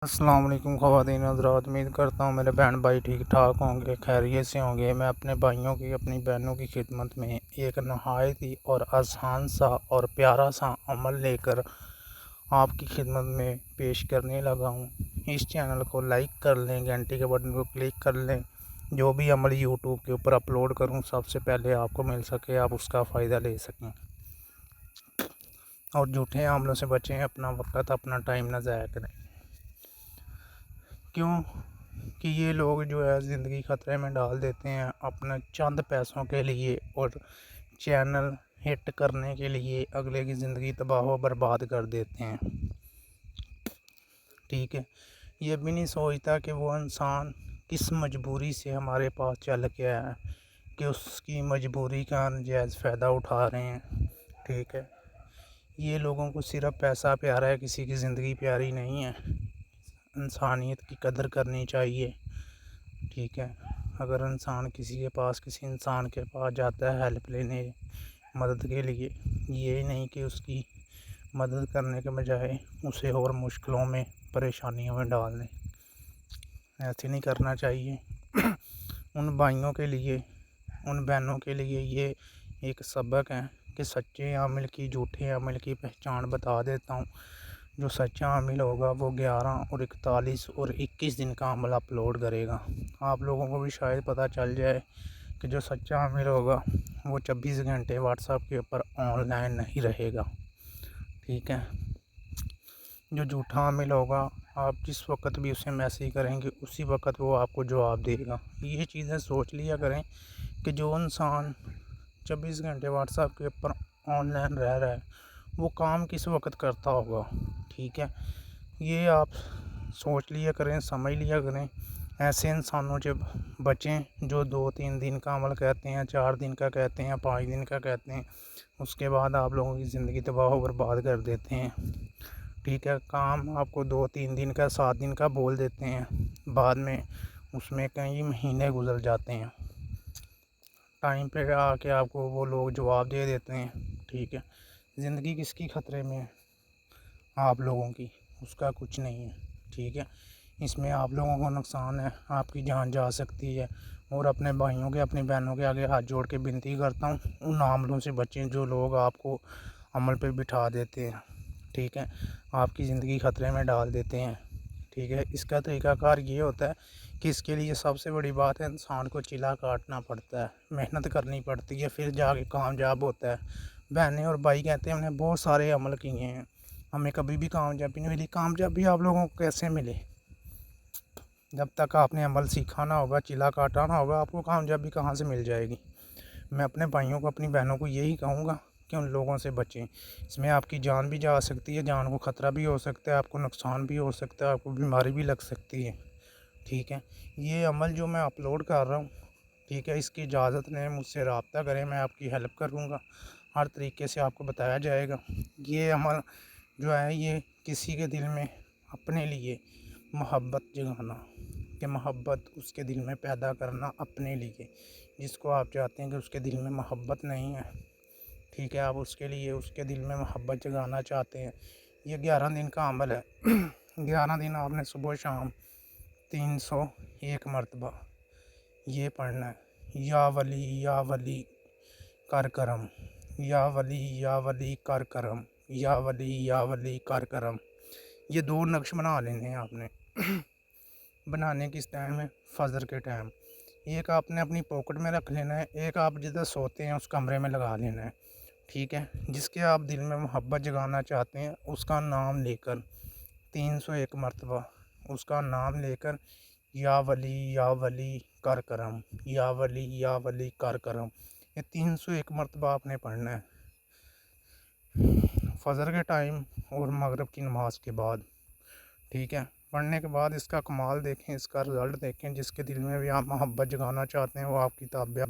अस्सलाम वालेकुम ख़वातीन हज़रात, उम्मीद करता हूँ मेरे बहन भाई ठीक ठाक होंगे, खैरियत से होंगे। मैं अपने भाइयों की, अपनी बहनों की खिदमत में एक नहायत ही और आसान सा और प्यारा सा अमल लेकर आपकी खिदमत में पेश करने लगा हूँ। इस चैनल को लाइक कर लें, घंटी के बटन को क्लिक कर लें। जो भी अमल यूट्यूब के ऊपर अपलोड करूँ सबसे पहले आपको मिल सके, आप उसका फ़ायदा ले सकें। और झूठे अमलों से बचें, अपना वक्त अपना टाइम ना ज़ाया करें, क्यों कि ये लोग जो है ज़िंदगी ख़तरे में डाल देते हैं अपने चंद पैसों के लिए और चैनल हिट करने के लिए अगले की ज़िंदगी तबाह व बर्बाद कर देते हैं। ठीक है, ये भी नहीं सोचता कि वो इंसान किस मजबूरी से हमारे पास चल के आया है, कि उसकी मजबूरी का नजायज़ फ़ायदा उठा रहे हैं। ठीक है, ये लोगों को सिर्फ़ पैसा प्यारा है, किसी की ज़िंदगी प्यारी नहीं है। इंसानियत की कदर करनी चाहिए। ठीक है, अगर इंसान किसी इंसान के पास जाता है हेल्प लेने, मदद के लिए, ये नहीं कि उसकी मदद करने के बजाय उसे और मुश्किलों में, परेशानियों में डाल दें। ऐसे नहीं करना चाहिए। उन भाइयों के लिए, उन बहनों के लिए ये एक सबक है कि सच्चे आमिल की, झूठे आमिल की पहचान बता देता हूँ। जो सच्चा आमिल होगा वो 11 और 41 और 21 दिन का अमल अपलोड करेगा। आप लोगों को भी शायद पता चल जाए कि जो सच्चा आमिल होगा वो 24 घंटे व्हाट्सएप के ऊपर ऑनलाइन नहीं रहेगा। ठीक है, जो झूठा आमिल होगा, आप जिस वक्त भी उसे मैसेज करेंगे उसी वक्त वो आपको जवाब देगा। ये चीज़ें सोच लिया करें कि जो इंसान 24 घंटे व्हाट्सएप के ऊपर ऑनलाइन रह रहा है वो काम किस वक्त करता होगा। ठीक है, ये आप सोच लिया करें, समझ लिया करें। ऐसे इंसानों से बचें जो 2-3 दिन का अमल कहते हैं, 4 दिन का कहते हैं, 5 दिन का कहते हैं, उसके बाद आप लोगों की ज़िंदगी तबाह बर्बाद कर देते हैं। ठीक है, काम आपको 2-3 दिन का, 7 दिन का बोल देते हैं, बाद में उसमें कई महीने गुजर जाते हैं। टाइम पे आके आपको वो लोग जवाब दे देते हैं। ठीक है, ज़िंदगी किसकी ख़तरे में है? आप लोगों की, उसका कुछ नहीं है। ठीक है, इसमें आप लोगों को नुकसान है, आपकी जान जा सकती है। और अपने भाइयों के, अपनी बहनों के आगे हाथ जोड़ के विनती करता हूँ, उन अमलों से बचें जो लोग आपको अमल पे बिठा देते हैं। ठीक है, आपकी ज़िंदगी ख़तरे में डाल देते हैं। ठीक है, इसका तरीक़ाकार ये होता है कि इसके लिए सबसे बड़ी बात है, इंसान को चिल्ला काटना पड़ता है, मेहनत करनी पड़ती है, फिर जाके कामयाब होता है। बहनें और भाई कहते हैं हमने बहुत सारे अमल किए हैं, हमें कभी भी कामयाबी नहीं मिली। कामयाबी आप लोगों को कैसे मिले? जब तक आपने अमल सीखा ना होगा, चिल्ला काटा ना होगा, आपको कामयाबी कहाँ से मिल जाएगी? मैं अपने भाइयों को, अपनी बहनों को यही कहूँगा कि उन लोगों से बचें। इसमें आपकी जान भी जा सकती है, जान को ख़तरा भी हो सकता है, आपको नुकसान भी हो सकता है, आपको बीमारी भी लग सकती है। ठीक है, ये अमल जो मैं अपलोड कर रहा हूँ, ठीक है, इसकी इजाज़त लें, मुझसे रब्ता करें, मैं आपकी हेल्प करूँगा, हर तरीके से आपको बताया जाएगा। ये अमल जो है ये किसी के दिल में अपने लिए मोहब्बत जगाना, कि मोहब्बत उसके दिल में पैदा करना अपने लिए, जिसको आप चाहते हैं कि उसके दिल में मोहब्बत नहीं है। ठीक है, आप उसके लिए उसके दिल में मोहब्बत जगाना चाहते हैं। ये 11 दिन का अमल है। 11 दिन आपने सुबह शाम 301 मरतबा ये पढ़ना है, या वली कर करम, या वली कर करम, या वली कर करम। ये 2 नक्श बना लेने हैं आपने। बनाने किस टाइम है? फजर के टाइम। एक आपने अपनी पॉकेट में रख लेना है, एक आप जिधर सोते हैं उस कमरे में लगा लेना है। ठीक है, जिसके आप दिल में मोहब्बत जगाना चाहते हैं उसका नाम लेकर 301 मरतबा उसका नाम लेकर या वली कर करम, या वली कर करम, ये 301 मरतबा आपने पढ़ना है फजर के टाइम और मगरिब की नमाज के बाद। ठीक है, पढ़ने के बाद इसका कमाल देखें, इसका रिज़ल्ट देखें। जिसके दिल में भी आप मोहब्बत जगाना चाहते हैं वो आपकी ताबियत